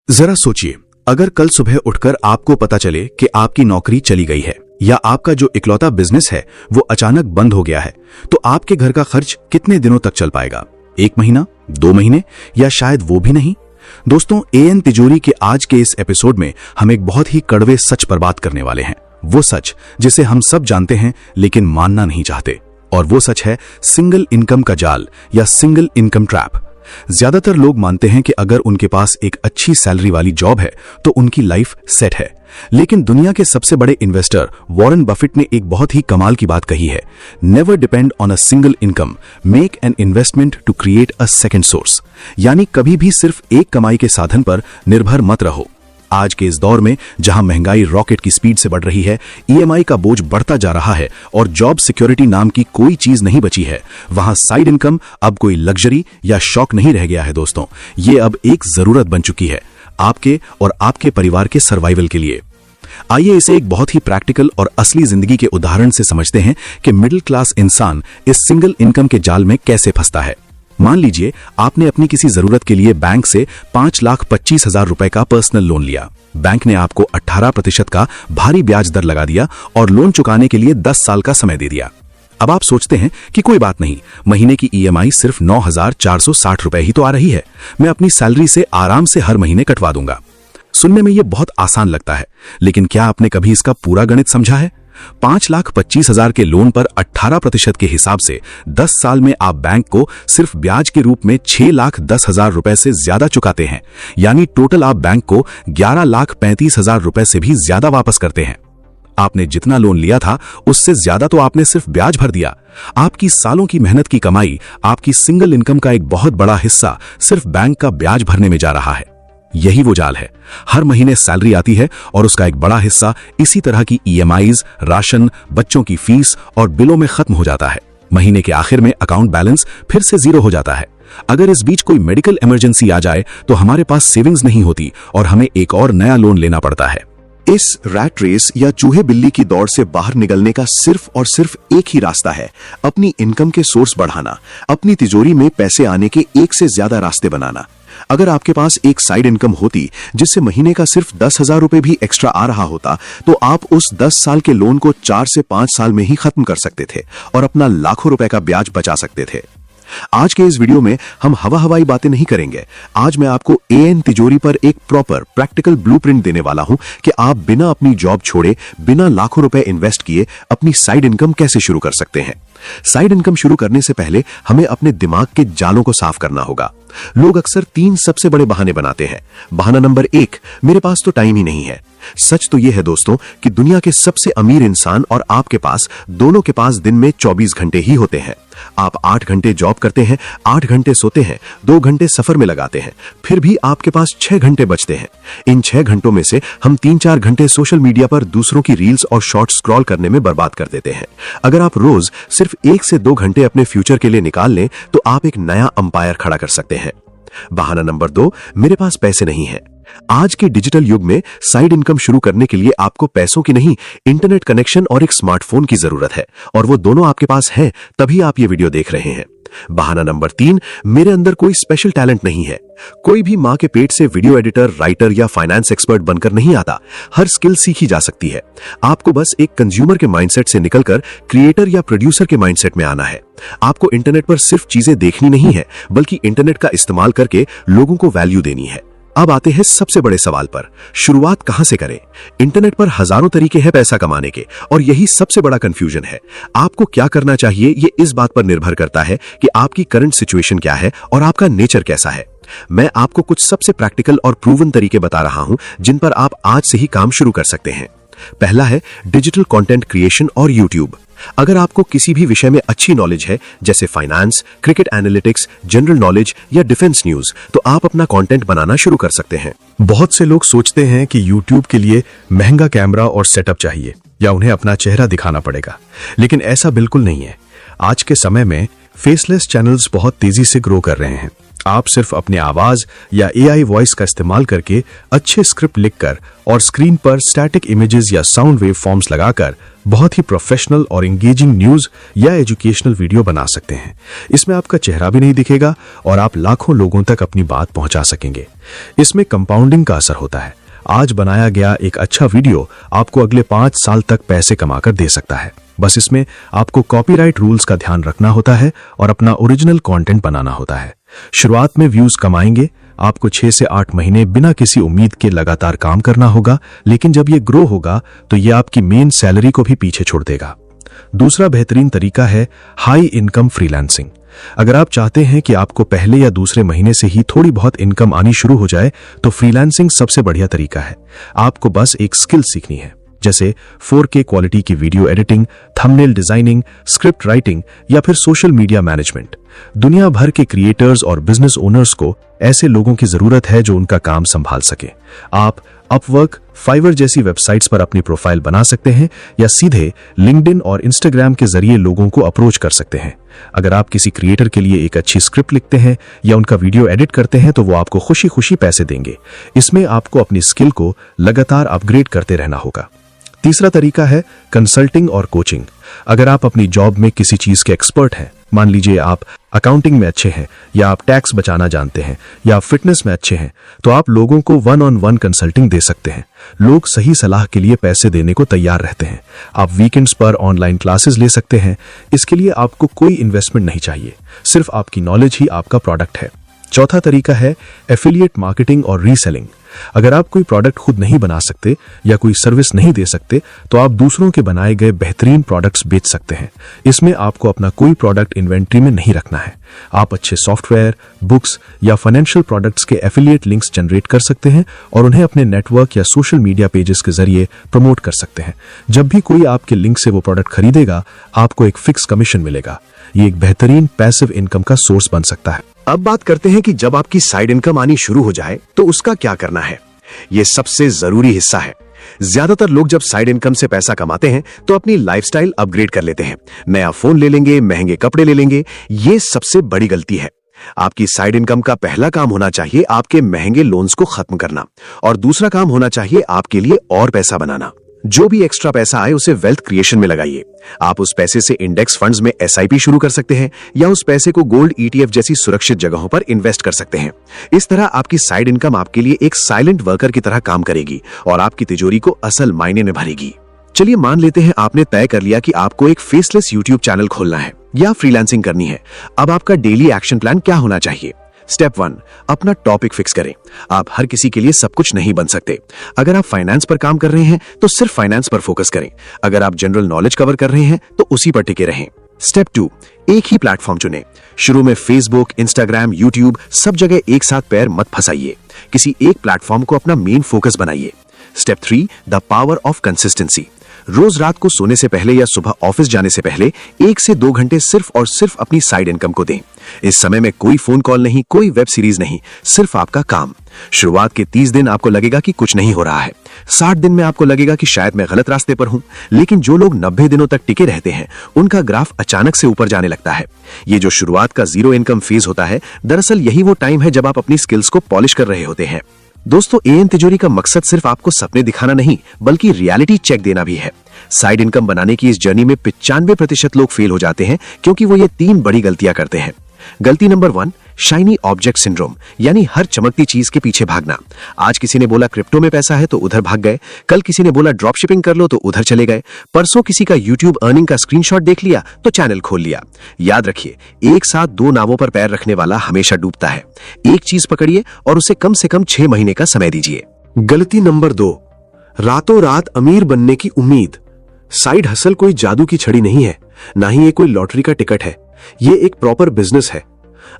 जरा सोचिए, अगर कल सुबह उठकर आपको पता चले कि आपकी नौकरी चली गई है या आपका जो इकलौता बिजनेस है वो अचानक बंद हो गया है, तो आपके घर का खर्च कितने दिनों तक चल पाएगा? 1 महीना, 2 महीने या शायद वो भी नहीं? दोस्तों, एएन तिजोरी के आज के इस एपिसोड में हम एक बहुत ही कड़वे सच पर बात करने वाले हैं। वो सच जिसे हम सब जानते हैं लेकिन मानना नहीं चाहते, और वो सच है सिंगल इनकम का जाल या सिंगल इनकम ट्रैप। ज्यादातर लोग मानते हैं कि अगर उनके पास एक अच्छी सैलरी वाली जॉब है तो उनकी लाइफ सेट है, लेकिन दुनिया के सबसे बड़े इन्वेस्टर वॉरेन बफेट ने एक बहुत ही कमाल की बात कही है। Never depend on a single income, make an investment to create a second source. यानी कभी भी सिर्फ एक कमाई के साधन पर निर्भर मत रहो। आज के इस दौर में जहां महंगाई रॉकेट की स्पीड से बढ़ रही है, ईएमआई का बोझ बढ़ता जा रहा है और जॉब सिक्योरिटी नाम की कोई चीज नहीं बची है, वहां साइड इनकम अब कोई लग्जरी या शौक नहीं रह गया है। दोस्तों, ये अब एक जरूरत बन चुकी है आपके और आपके परिवार के सर्वाइवल के लिए। आइए इसे एक बहुत ही प्रैक्टिकल और असली जिंदगी के उदाहरण से समझते हैं कि मिडिल क्लास इंसान इस सिंगल इनकम के जाल में कैसे फंसता है। मान लीजिए आपने अपनी किसी जरूरत के लिए बैंक से 5,25,000 रुपए का पर्सनल लोन लिया। बैंक ने आपको 18% का भारी ब्याज दर लगा दिया और लोन चुकाने के लिए 10 साल का समय दे दिया। अब आप सोचते हैं कि कोई बात नहीं, महीने की ईएमआई सिर्फ 9,460 रुपए ही तो आ रही है, मैं अपनी सैलरी से आराम से हर महीने कटवा दूंगा। सुनने में यह बहुत आसान लगता है, लेकिन क्या आपने कभी इसका पूरा गणित समझा है? 5,25,000 के लोन पर 18% के हिसाब से 10 साल में आप बैंक को सिर्फ ब्याज के रूप में 6,10,000 रुपए से ज्यादा चुकाते हैं। यानी टोटल आप बैंक को 11,35,000 रुपए से भी ज्यादा वापस करते हैं। आपने जितना लोन लिया था उससे ज्यादा तो आपने सिर्फ ब्याज भर दिया। आपकी सालों की मेहनत की कमाई, आपकी सिंगल इनकम का एक बहुत बड़ा हिस्सा सिर्फ बैंक का ब्याज भरने में जा रहा है। यही वो जाल है। हर महीने सैलरी आती है और उसका एक बड़ा हिस्सा इसी तरह की ईएमआईज, राशन, बच्चों की फीस और बिलों में खत्म हो जाता है। महीने के आखिर में अकाउंट बैलेंस फिर से 0 हो जाता है। अगर इस बीच कोई मेडिकल इमरजेंसी आ जाए तो हमारे पास सेविंग्स नहीं होती और हमें एक और नया लोन लेना पड़ता है। इस रैट रेस या चूहे बिल्ली की दौड़ से बाहर निकलने का सिर्फ और सिर्फ एक ही रास्ता है, अपनी इनकम के सोर्स बढ़ाना, अपनी तिजोरी में पैसे आने के एक से ज्यादा रास्ते बनाना। अगर आपके पास एक साइड इनकम होती जिससे महीने का सिर्फ 10,000 रुपए भी एक्स्ट्रा आ रहा होता, तो आप उस 10 साल के लोन को 4 से 5 साल में ही खत्म कर सकते थे और अपना लाखों रुपए का ब्याज बचा सकते थे। आज के इस वीडियो में हम हवाई बातें नहीं करेंगे। आज मैं आपको एएन तिजोरी पर एक प्रॉपर प्रैक्टिकल ब्लूप्रिंट देने वाला हूं कि आप बिना अपनी जॉब छोड़े, बिना लाखों रुपए इन्वेस्ट किए अपनी साइड इनकम कैसे शुरू कर सकते हैं। साइड इनकम शुरू करने से पहले हमें अपने दिमाग के जालों को साफ करना होगा। लोग अक्सर 3 सबसे बड़े बहाने बनाते हैं। बहाना नंबर 1, मेरे पास तो टाइम ही नहीं है। सच तो यह है दोस्तों कि दुनिया के सबसे अमीर इंसान और आपके पास दोनों के पास दिन में 24 घंटे ही होते हैं। आप 8 घंटे जॉब करते हैं, 8 घंटे सोते हैं, 2 घंटे सफर में लगाते हैं, फिर भी आपके पास 6 घंटे बचते हैं। इन 6 घंटों में से हम 3-4 घंटे सोशल मीडिया पर दूसरों की रील्स और शॉर्ट्स स्क्रॉल करने में बर्बाद कर देते हैं। अगर आप रोज सिर्फ 1 से 2 घंटे अपने फ्यूचर के लिए निकाल लें तो आप एक नया अंपायर खड़ा कर सकते हैं। बहाना नंबर 2, मेरे पास पैसे नहीं है। आज के डिजिटल युग में साइड इनकम शुरू करने के लिए आपको पैसों की नहीं, इंटरनेट कनेक्शन और एक स्मार्टफोन की जरूरत है, और वो दोनों आपके पास है तभी आप ये वीडियो देख रहे हैं। बहाना नंबर 3, मेरे अंदर कोई स्पेशल टैलेंट नहीं है। कोई भी मां के पेट से वीडियो एडिटर, राइटर या फाइनेंस एक्सपर्ट बनकर नहीं आता। हर स्किल सीखी जा सकती है। आपको बस एक कंज्यूमर के माइंडसेट से निकलकर क्रिएटर या प्रोड्यूसर के माइंडसेट में आना है। आपको इंटरनेट पर सिर्फ चीजें देखनी नहीं है, बल्कि इंटरनेट का इस्तेमाल करके लोगों को वैल्यू देनी है। अब आते हैं सबसे बड़े सवाल पर, शुरुआत कहां से करें? इंटरनेट पर हजारों तरीके हैं पैसा कमाने के, और यही सबसे बड़ा कंफ्यूजन है। आपको क्या करना चाहिए ये इस बात पर निर्भर करता है कि आपकी करंट सिचुएशन क्या है और आपका नेचर कैसा है। मैं आपको कुछ सबसे प्रैक्टिकल और प्रूवन तरीके बता रहा हूं जिन पर आप आज से ही काम शुरू कर सकते हैं। पहला है डिजिटल कंटेंट क्रिएशन और यूट्यूब। अगर आपको किसी भी विषय में अच्छी नॉलेज है, जैसे finance, cricket analytics, general knowledge या डिफेंस न्यूज, तो आप अपना कंटेंट बनाना शुरू कर सकते हैं। बहुत से लोग सोचते हैं कि यूट्यूब के लिए महंगा कैमरा और सेटअप चाहिए या उन्हें अपना चेहरा दिखाना पड़ेगा, लेकिन ऐसा बिल्कुल नहीं है। आज के समय में फेसलेस चैनल्स बहुत तेजी से ग्रो कर रहे हैं। आप सिर्फ अपने आवाज या एआई वॉइस का इस्तेमाल करके अच्छे स्क्रिप्ट लिखकर और स्क्रीन पर स्टैटिक इमेजेस या साउंड वेव फॉर्म्स लगाकर बहुत ही प्रोफेशनल और एंगेजिंग न्यूज या एजुकेशनल वीडियो बना सकते हैं। इसमें आपका चेहरा भी नहीं दिखेगा और आप लाखों लोगों तक अपनी बात पहुंचा सकेंगे। इसमें कंपाउंडिंग का असर होता है। आज बनाया गया एक अच्छा वीडियो आपको अगले 5 साल तक पैसे कमाकर दे सकता है। बस इसमें आपको कॉपीराइट रूल्स का ध्यान रखना होता है और अपना ओरिजिनल कंटेंट बनाना होता है। शुरुआत में व्यूज कमाएंगे, आपको 6 से 8 महीने बिना किसी उम्मीद के लगातार काम करना होगा, लेकिन जब ये ग्रो होगा तो ये आपकी मेन सैलरी को भी पीछे छोड़ देगा। दूसरा बेहतरीन तरीका है हाई इनकम फ्रीलांसिंग। अगर आप चाहते हैं कि आपको पहले या दूसरे महीने से ही थोड़ी बहुत इनकम आनी शुरू हो जाए तो फ्रीलांसिंग सबसे बढ़िया तरीका है। आपको बस एक स्किल सीखनी है, जैसे 4K क्वालिटी की video editing, thumbnail designing, script writing या फिर सोशल मीडिया मैनेजमेंट। दुनिया भर के क्रिएटर्स और बिजनेस ओनर्स को ऐसे लोगों की जरूरत है जो उनका काम संभाल सके। आप अपवर्क, फाइवर जैसी वेबसाइट्स पर अपनी प्रोफाइल बना सकते हैं या सीधे लिंक्डइन और इंस्टाग्राम के जरिए लोगों को अप्रोच कर सकते हैं। अगर आप किसी क्रिएटर के लिए एक अच्छी स्क्रिप्ट लिखते हैं या उनका वीडियो एडिट करते हैं तो वो आपको खुशी खुशी पैसे देंगे। इसमें आपको अपनी स्किल को लगातार अपग्रेड करते रहना होगा। तीसरा तरीका है कंसल्टिंग और कोचिंग। अगर आप अपनी जॉब में किसी चीज के एक्सपर्ट हैं, मान लीजिए आप अकाउंटिंग में अच्छे हैं या आप टैक्स बचाना जानते हैं या फिटनेस में अच्छे हैं, तो आप लोगों को 1-on-1 कंसल्टिंग दे सकते हैं। लोग सही सलाह के लिए पैसे देने को तैयार रहते हैं। आप वीकेंड्स पर ऑनलाइन क्लासेस ले सकते हैं। इसके लिए आपको कोई इन्वेस्टमेंट नहीं चाहिए, सिर्फ आपकी नॉलेज ही आपका प्रोडक्ट है। चौथा तरीका है एफिलिएट मार्केटिंग और रीसेलिंग। अगर आप कोई प्रोडक्ट खुद नहीं बना सकते या कोई सर्विस नहीं दे सकते तो आप दूसरों के बनाए गए बेहतरीन प्रोडक्ट्स बेच सकते हैं। इसमें आपको अपना कोई प्रोडक्ट इन्वेंट्री में नहीं रखना है। आप अच्छे सॉफ्टवेयर, बुक्स या फाइनेंशियल प्रोडक्ट्स के एफिलिएट लिंक्स जनरेट कर सकते हैं और उन्हें अपने नेटवर्क या सोशल मीडिया पेजेस के जरिए प्रमोट कर सकते हैं। जब भी कोई आपके लिंक से वो प्रोडक्ट खरीदेगा, आपको एक फिक्स कमीशन मिलेगा। ये एक बेहतरीन पैसिव इनकम का सोर्स बन सकता है। अब बात करते हैं कि जब आपकी साइड इनकम आनी शुरू हो जाए तो उसका क्या करना है। ये सबसे जरूरी हिस्सा है। ज्यादातर लोग जब साइड इनकम से पैसा कमाते हैं तो अपनी लाइफस्टाइल अपग्रेड कर लेते हैं। नया फोन ले लेंगे, महंगे कपड़े ले लेंगे। ये सबसे बड़ी गलती है। आपकी साइड इनकम का पहला काम होना चाहिए आपके महंगे लोन्स को खत्म करना और दूसरा काम होना चाहिए आपके लिए और पैसा बनाना। जो भी एक्स्ट्रा पैसा आए उसे वेल्थ क्रिएशन में लगाइए। आप उस पैसे से इंडेक्स फंड्स में SIP शुरू कर सकते हैं या उस पैसे को गोल्ड ETF जैसी सुरक्षित जगहों पर इन्वेस्ट कर सकते हैं। इस तरह आपकी साइड इनकम आपके लिए एक साइलेंट वर्कर की तरह काम करेगी और आपकी तिजोरी को असल मायने में भरेगी। चलिए मान लेते हैं आपने तय कर लिया कि आपको एक फेसलेस YouTube चैनल खोलना है या फ्रीलांसिंग करनी है। अब आपका डेली एक्शन प्लान क्या होना चाहिए? स्टेप 1, अपना टॉपिक फिक्स करें। आप हर किसी के लिए सब कुछ नहीं बन सकते। अगर आप फाइनेंस पर काम कर रहे हैं तो सिर्फ फाइनेंस पर फोकस करें। अगर आप जनरल नॉलेज कवर कर रहे हैं तो उसी पर टिके रहें। स्टेप 2, एक ही प्लेटफॉर्म चुनें। शुरू में फेसबुक, इंस्टाग्राम, यूट्यूब सब जगह एक साथ पैर मत फंसाइए। किसी एक प्लेटफॉर्म को अपना मेन फोकस बनाइए। Step 3, the power of consistency. रोज रात को सोने से पहले या सुबह ऑफिस जाने से पहले 1 से 2 घंटे सिर्फ और सिर्फ अपनी साइड इनकम को दें। इस समय में कोई फोन कॉल नहीं, कोई वेब सीरीज नहीं, सिर्फ आपका काम। शुरुआत के 30 दिन आपको लगेगा कि कुछ नहीं हो रहा है। 60 दिन में आपको लगेगा कि शायद मैं गलत रास्ते पर हूं, लेकिन जो लोग 90 दिनों तक टिके रहते हैं उनका ग्राफ अचानक से ऊपर जाने लगता है। ये जो शुरुआत का 0 इनकम फेज होता है, दरअसल यही वो टाइम है जब आप अपनी स्किल्स को पॉलिश कर रहे होते हैं। दोस्तों, AN तिजोरी का मकसद सिर्फ आपको सपने दिखाना नहीं बल्कि रियलिटी चेक देना भी है। साइड इनकम बनाने की इस जर्नी में 95% लोग फेल हो जाते हैं क्योंकि वो ये 3 बड़ी गलतियां करते हैं। गलती नंबर 1, शाइनी ऑब्जेक्ट सिंड्रोम, यानी हर चमकती चीज के पीछे भागना। आज किसी ने बोला क्रिप्टो में पैसा है तो उधर भाग गए, कल किसी ने बोला ड्रॉप शिपिंग कर लो तो उधर चले गए, परसों किसी का YouTube अर्निंग का स्क्रीनशॉट देख लिया तो चैनल खोल लिया। याद रखिए, एक साथ 2 नावों पर पैर रखने वाला हमेशा डूबता है। एक चीज पकड़िए और उसे कम से कम 6 महीने का समय दीजिए। गलती नंबर 2, रातों रात अमीर बनने की उम्मीद। साइड हसल कोई जादू की छड़ी नहीं है, ना ही ये कोई लॉटरी का टिकट है। ये एक प्रॉपर बिजनेस है।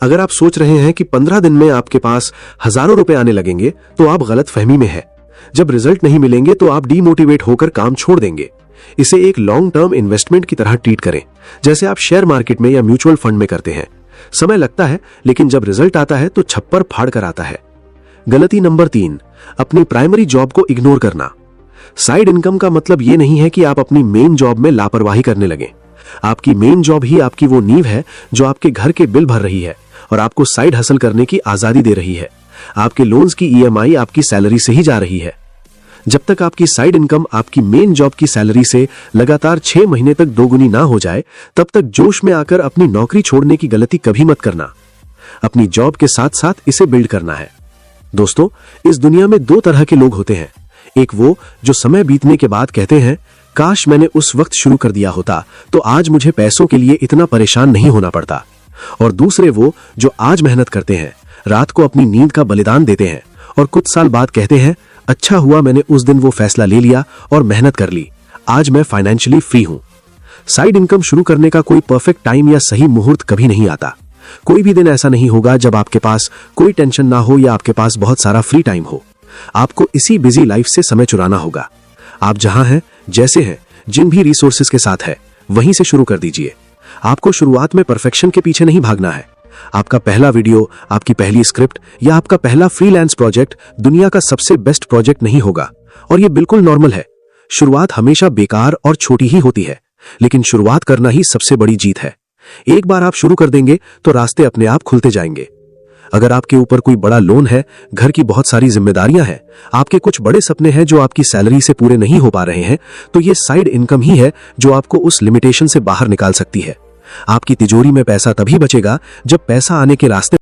अगर आप सोच रहे हैं कि 15 दिन में आपके पास हजारों रुपए आने लगेंगे तो आप गलत फहमी में है। जब रिजल्ट नहीं मिलेंगे तो आप डीमोटिवेट होकर काम छोड़ देंगे। इसे एक लॉन्ग टर्म इन्वेस्टमेंट की तरह ट्रीट करें, जैसे आप शेयर मार्केट में या म्यूचुअल फंड में करते हैं। समय लगता है, लेकिन जब रिजल्ट आता है तो छप्पर फाड़ कर आता है। गलती नंबर 3, अपनी प्राइमरी जॉब को इग्नोर करना। साइड इनकम का मतलब ये नहीं है कि आप अपनी मेन जॉब में लापरवाही करने लगें। आपकी मेन जॉब ही आपकी वो नींव है जो आपके घर के बिल भर रही है और आपको साइड हसल करने की आजादी दे रही है। आपके लोन्स की ईएमआई आपकी सैलरी से ही जा रही है। जब तक आपकी साइड इनकम आपकी मेन जॉब की सैलरी से लगातार 6 महीने तक दोगुनी ना हो जाए, तब तक जोश में आकर अपनी नौकरी छोड़ने की गलती कभी मत करना। अपनी जॉब के साथ साथ इसे बिल्ड करना है। दोस्तों, इस दुनिया में 2 तरह के लोग होते हैं। एक वो जो समय बीतने के बाद कहते हैं, काश मैंने उस वक्त शुरू कर दिया होता तो आज मुझे पैसों के लिए इतना परेशान नहीं होना पड़ता। और दूसरे वो जो आज मेहनत करते हैं, रात को अपनी नींद का बलिदान देते हैं और कुछ साल बाद कहते हैं, अच्छा हुआ मैंने उस दिन वो फैसला ले लिया और मेहनत कर ली, आज मैं फाइनेंशियली फ्री हूं। साइड इनकम शुरू करने का कोई परफेक्ट टाइम या सही मुहूर्त कभी नहीं आता। कोई भी दिन ऐसा नहीं होगा जब आपके पास कोई टेंशन ना हो या आपके पास बहुत सारा फ्री टाइम हो। आपको इसी बिजी लाइफ से समय चुराना होगा। आप जहां हैं, जैसे हैं, जिन भी रिसोर्सेज के साथ है, वहीं से शुरू कर दीजिए। आपको शुरुआत में परफेक्शन के पीछे नहीं भागना है। आपका पहला वीडियो, आपकी पहली स्क्रिप्ट या आपका पहला फ्रीलांस प्रोजेक्ट दुनिया का सबसे बेस्ट प्रोजेक्ट नहीं होगा, और ये बिल्कुल नॉर्मल है। शुरुआत हमेशा बेकार और छोटी ही होती है, लेकिन शुरुआत करना ही सबसे बड़ी जीत है। एक बार आप शुरू कर देंगे तो रास्ते अपने आप खुलते जाएंगे। अगर आपके ऊपर कोई बड़ा लोन है, घर की बहुत सारी जिम्मेदारियां हैं, आपके कुछ बड़े सपने हैं जो आपकी सैलरी से पूरे नहीं हो पा रहे हैं, तो ये साइड इनकम ही है जो आपको उस लिमिटेशन से बाहर निकाल सकती है। आपकी तिजोरी में पैसा तभी बचेगा जब पैसा आने के रास्ते